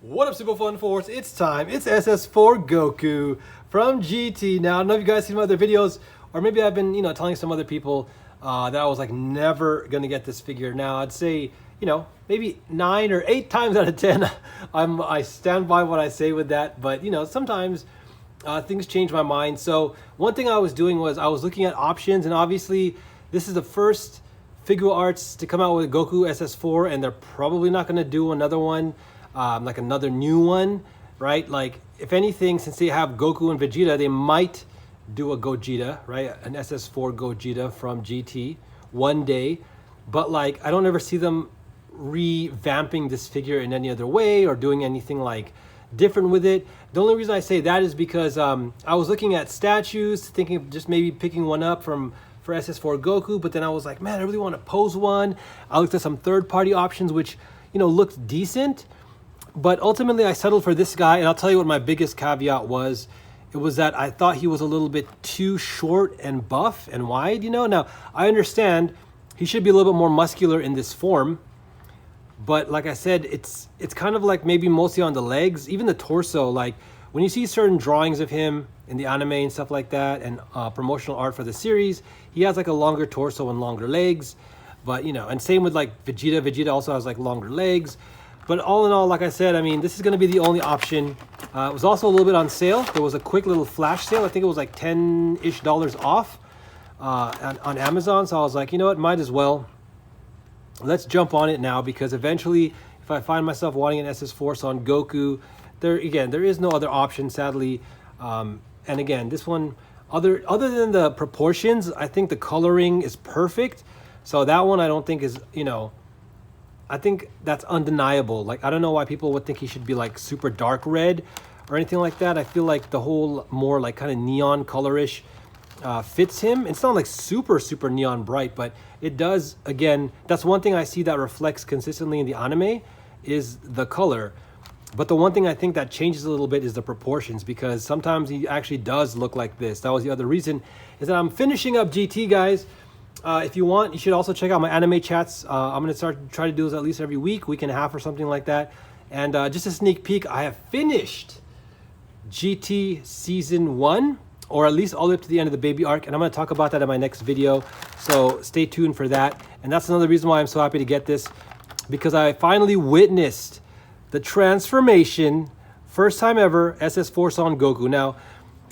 What up, Super Fun Force? It's time. It's SS4 Goku from GT. Now, I don't know if you guys seen my other videos, or maybe I've been, telling some other people that I was like never gonna get this figure. Now, I'd say, maybe 9 or 8 times out of 10, I stand by what I say with that. But sometimes things change my mind. So one thing I was doing was I was looking at options, and obviously this is the first Figuarts to come out with Goku SS4, and they're probably not gonna do another one. Like another new one, right? Like, if anything, since they have Goku and Vegeta, they might do a Gogeta, right? An SS4 Gogeta from GT one day. But like, I don't ever see them revamping this figure in any other way or doing anything like different with it. The only reason I say that is because I was looking at statues, thinking of just maybe picking one up for SS4 Goku, but then I was like, man, I really want to pose one. I looked at some third-party options, which looked decent. But ultimately, I settled for this guy, and I'll tell you what my biggest caveat was. It was that I thought he was a little bit too short and buff and wide, Now, I understand he should be a little bit more muscular in this form. But like I said, it's kind of like maybe mostly on the legs, even the torso. Like, when you see certain drawings of him in the anime and stuff like that, and promotional art for the series, he has like a longer torso and longer legs. But, and same with like Vegeta. Vegeta also has like longer legs. But all in all, like I said, I mean, this is going to be the only option. It was also a little bit on sale. There was a quick little flash sale. I think it was like $10-ish off on Amazon. So I was like, you know what, might as well. Let's jump on it now, because eventually, if I find myself wanting an SS4 on Goku, there is no other option, sadly. And again, this one, other than the proportions, I think the coloring is perfect. So that one I don't think is, I think that's undeniable. Like, I don't know why people would think he should be like super dark red or anything like that. I feel like the whole more like kind of neon colorish fits him. It's not like super neon bright, but it does. Again, that's one thing I see that reflects consistently in the anime is the color. But the one thing I think that changes a little bit is the proportions, because sometimes he actually does look like this. That was the other reason, is that I'm finishing up GT, guys. If you want, you should also check out my anime chats. I'm going to try to do those at least every week and a half or something like that. And just a sneak peek, I have finished GT Season 1, or at least all the way up to the end of the baby arc. And I'm going to talk about that in my next video. So stay tuned for that. And that's another reason why I'm so happy to get this, because I finally witnessed the transformation, first time ever, SS4 Son Goku. Now,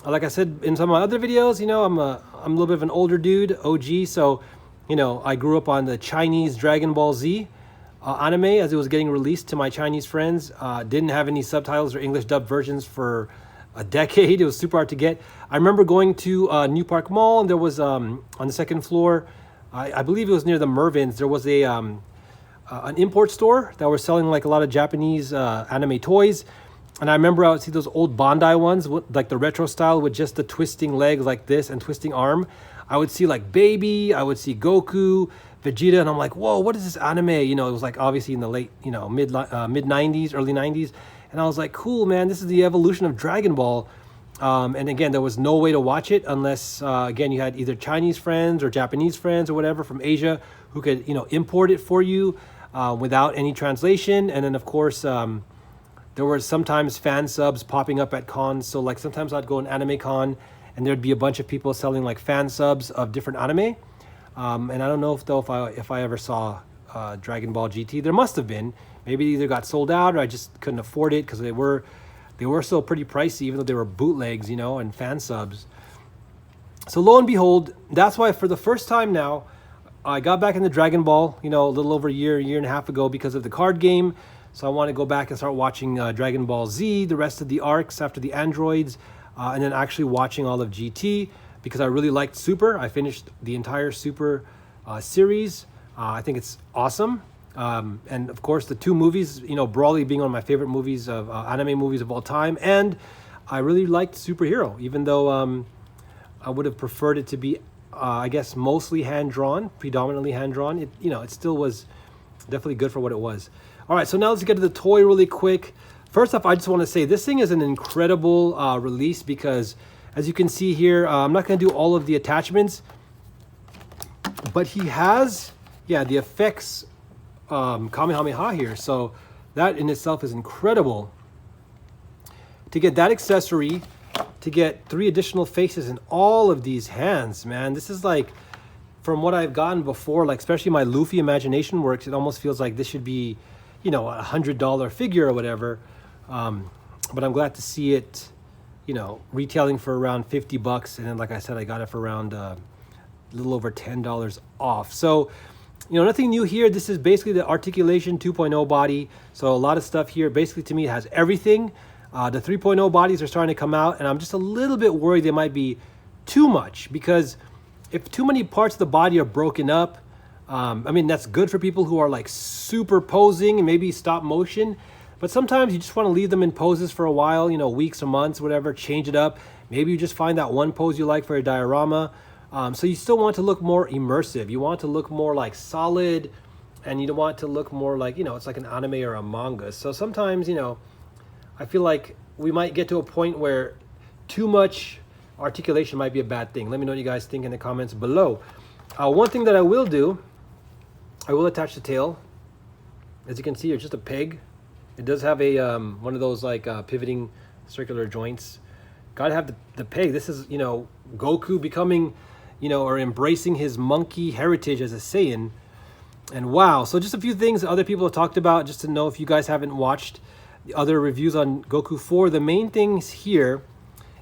like I said in some of my other videos, I'm a little bit of an older dude, OG, so, I grew up on the Chinese Dragon Ball Z anime as it was getting released to my Chinese friends. Didn't have any subtitles or English dub versions for a decade. It was super hard to get. I remember going to New Park Mall, and there was, on the second floor, I believe it was near the Mervyn's, there was an import store that was selling like a lot of Japanese anime toys. And I remember I would see those old Bandai ones, like the retro style with just the twisting legs like this and twisting arm. I would see like Baby, I would see Goku, Vegeta, and I'm like, whoa, what is this anime? It was like obviously in the late, mid 90s, early 90s. And I was like, cool, man, this is the evolution of Dragon Ball. And again, there was no way to watch it unless, again, you had either Chinese friends or Japanese friends or whatever from Asia who could, import it for you without any translation. And then, of course, there were sometimes fan subs popping up at cons. So like sometimes I'd go to Anime Con and there'd be a bunch of people selling like fan subs of different anime. And I don't know if I ever saw Dragon Ball GT. There must have been. Maybe it either got sold out or I just couldn't afford it, because they were still pretty pricey, even though they were bootlegs, and fan subs. So lo and behold, that's why for the first time now, I got back into Dragon Ball, a little over a year and a half ago, because of the card game. So I want to go back and start watching Dragon Ball Z, the rest of the arcs after the androids, and then actually watching all of GT, because I really liked Super. I finished the entire Super series. I think it's awesome. And of course, the 2 movies, Broly being one of my favorite movies of anime movies of all time. And I really liked Superhero, even though I would have preferred it to be, I guess, mostly hand-drawn, predominantly hand-drawn. It still was definitely good for what it was. All right, so now let's get to the toy really quick. First off, I just want to say this thing is an incredible release, because as you can see here, I'm not going to do all of the attachments, but he has, the effects Kamehameha here. So that in itself is incredible. to get that accessory, to get 3 additional faces in all of these hands, man. This is like, from what I've gotten before, like especially my Luffy Imagination Works, it almost feels like this should be, you know, $100 figure or whatever. But I'm glad to see it, you know, retailing for around 50 bucks. And then, like I said, I got it for around a little over $10 off. So, you know, nothing new here. This is basically the Articulation 2.0 body. So a lot of stuff here. Basically, to me, it has everything. The 3.0 bodies are starting to come out, and I'm just a little bit worried they might be too much, because if too many parts of the body are broken up, I mean, that's good for people who are like superposing and maybe stop motion. But sometimes you just want to leave them in poses for a while, you know, weeks or months, whatever, change it up. Maybe you just find that one pose you like for a diorama. So you still want to look more immersive. You want to look more like solid, and you don't want to look more like, you know, it's like an anime or a manga. So sometimes, you know, I feel like we might get to a point where too much articulation might be a bad thing. Let me know what you guys think in the comments below. One thing that I will do, I will attach the tail. As you can see, it's just a peg. It does have a one of those like pivoting circular joints. Gotta have the peg. This is, you know, Goku becoming, you know, or embracing his monkey heritage as a Saiyan. And wow, so just a few things that other people have talked about, just to know if you guys haven't watched the other reviews on Goku 4. The main things here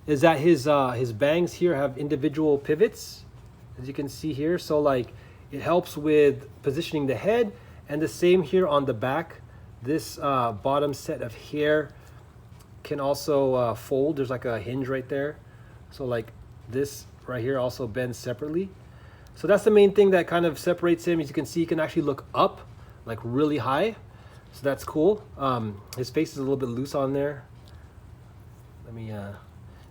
is that his bangs here have individual pivots, as you can see here. So like it helps with positioning the head, and the same here on the back. This bottom set of hair can also fold. There's like a hinge right there. So like this right here also bends separately. So that's the main thing that kind of separates him. As you can see, he can actually look up like really high. So that's cool. His face is a little bit loose on there. Let me,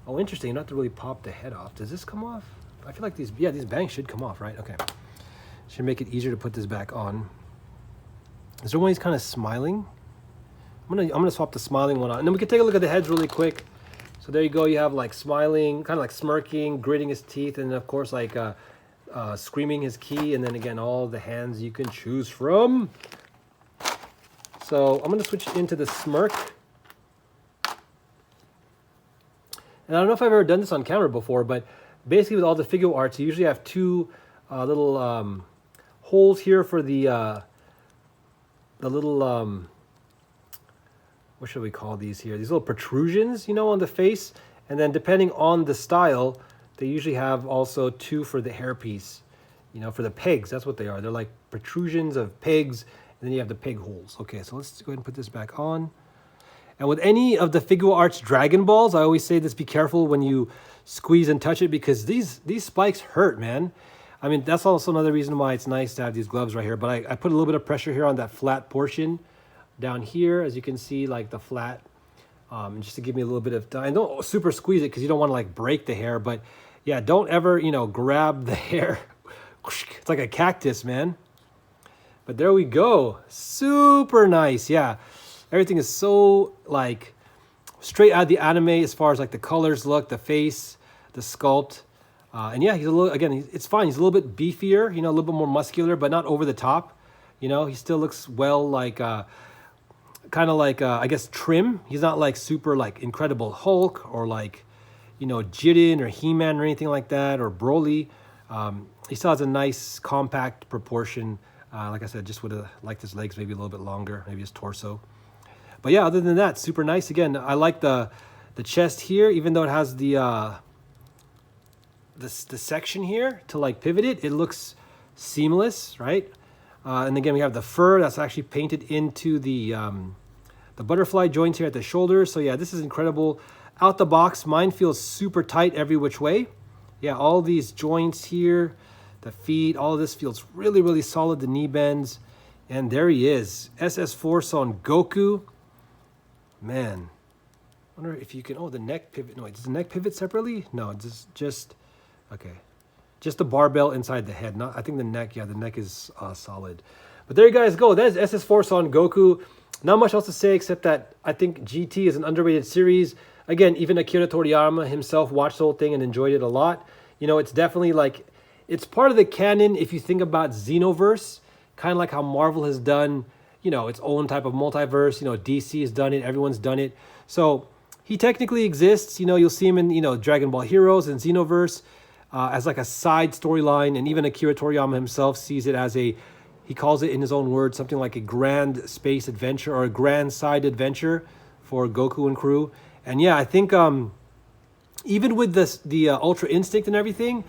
oh, interesting. You don't have to really pop the head off. Does this come off? I feel like these bangs should come off, right? Okay. Should make it easier to put this back on. Is there one he's kind of smiling? I'm gonna swap the smiling one on, and then we can take a look at the heads really quick. So there you go. You have like smiling, kind of like smirking, gritting his teeth, and of course like screaming his ki, and then again all the hands you can choose from. So I'm gonna switch into the smirk. And I don't know if I've ever done this on camera before, but basically with all the Figuarts, you usually have 2 little holes here for the little, what should we call these here? These little protrusions, you know, on the face. And then depending on the style, they usually have also 2 for the hairpiece, you know, for the pegs. That's what they are. They're like protrusions of pegs, and then you have the peg holes. Okay, so let's go ahead and put this back on. And with any of the Figuarts Dragon Balls, I always say this, be careful when you squeeze and touch it, because these spikes hurt, man. I mean, that's also another reason why it's nice to have these gloves right here. But I put a little bit of pressure here on that flat portion down here, as you can see, like the flat, just to give me a little bit of time. Don't super squeeze it, because you don't want to like break the hair. But yeah, don't ever, you know, grab the hair. It's like a cactus, man. But there we go. Super nice. Yeah, everything is so like straight out of the anime as far as like the colors look, the face, the sculpt. And yeah, he's a little, again, it's fine. He's a little bit beefier, you know, a little bit more muscular, but not over the top. You know, he still looks well, like, kind of like, I guess, trim. He's not like super like Incredible Hulk or like, you know, Jiren or He-Man or anything like that, or Broly. He still has a nice compact proportion. Like I said, just would have liked his legs maybe a little bit longer, maybe his torso. But yeah, other than that, super nice. Again, I like the chest here, even though it has the section here to like pivot it. It looks seamless, right? And again, we have the fur that's actually painted into the butterfly joints here at the shoulders. So yeah, this is incredible. Out the box, mine feels super tight every which way. Yeah, all these joints here, the feet, all of this feels really, really solid. The knee bends. And there he is, SS4 Son Goku. Man, I wonder if you can, oh, the neck pivot. No, does the neck pivot separately? No, just okay. Just the barbell inside the head. Not, I think the neck, yeah, the neck is solid. But there you guys go. That is SS4 Son Goku. Not much else to say except that I think GT is an underrated series. Again, even Akira Toriyama himself watched the whole thing and enjoyed it a lot. You know, it's definitely like, it's part of the canon if you think about Xenoverse, kind of like how Marvel has done, you know, its own type of multiverse. You know, DC has done it, everyone's done it. So he technically exists. You know, you'll see him in, you know, Dragon Ball Heroes and Xenoverse as like a side storyline, and even Akira Toriyama himself sees it as a, he calls it in his own words, something like a grand space adventure or a grand side adventure for Goku and crew. And yeah, I think even with this, the Ultra Instinct and everything,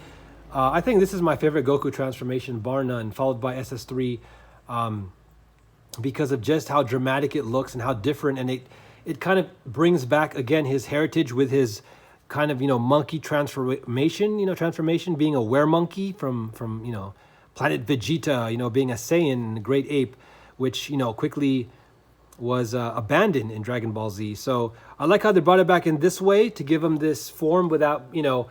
I think this is my favorite Goku transformation, bar none, followed by SS3, because of just how dramatic it looks and how different, and it kind of brings back again his heritage with his kind of, you know, monkey transformation, being a were-monkey from you know, planet Vegeta, you know, being a Saiyan, a great ape, which, you know, quickly was abandoned in Dragon Ball Z. So I like how they brought it back in this way to give him this form without, you know,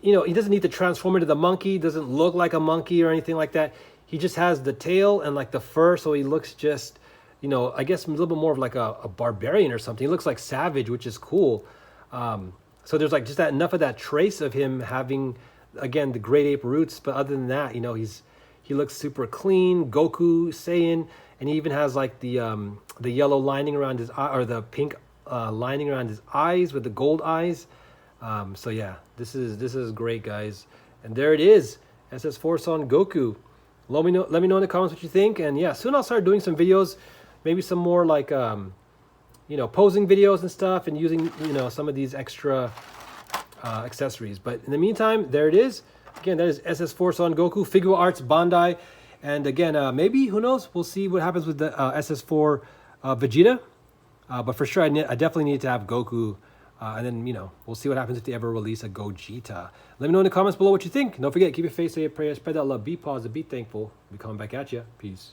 he doesn't need to transform into the monkey, doesn't look like a monkey or anything like that. He just has the tail and like the fur, so he looks just, you know, I guess a little bit more of like a barbarian or something. He looks like Savage, which is cool. So there's like just that enough of that trace of him having, again, the great ape roots. But other than that, you know, he looks super clean, Goku, Saiyan, and he even has like the yellow lining around his eye, or the pink lining around his eyes with the gold eyes. So yeah, this is great, guys. And there it is, SS4 Son Goku. Let me know in the comments what you think. And yeah, soon I'll start doing some videos, maybe some more like you know, posing videos and stuff, and using, you know, some of these extra accessories. But in the meantime, there it is. Again, that is SS4 Son Goku, Figuarts Bandai. And again, maybe, who knows, we'll see what happens with the SS4 Vegeta. But for sure, I definitely need to have Goku. And then, you know, we'll see what happens if they ever release a Gogeta. Let me know in the comments below what you think. Don't forget, keep your faith, say your prayers, spread that love, be positive, be thankful. We'll be coming back at you. Peace.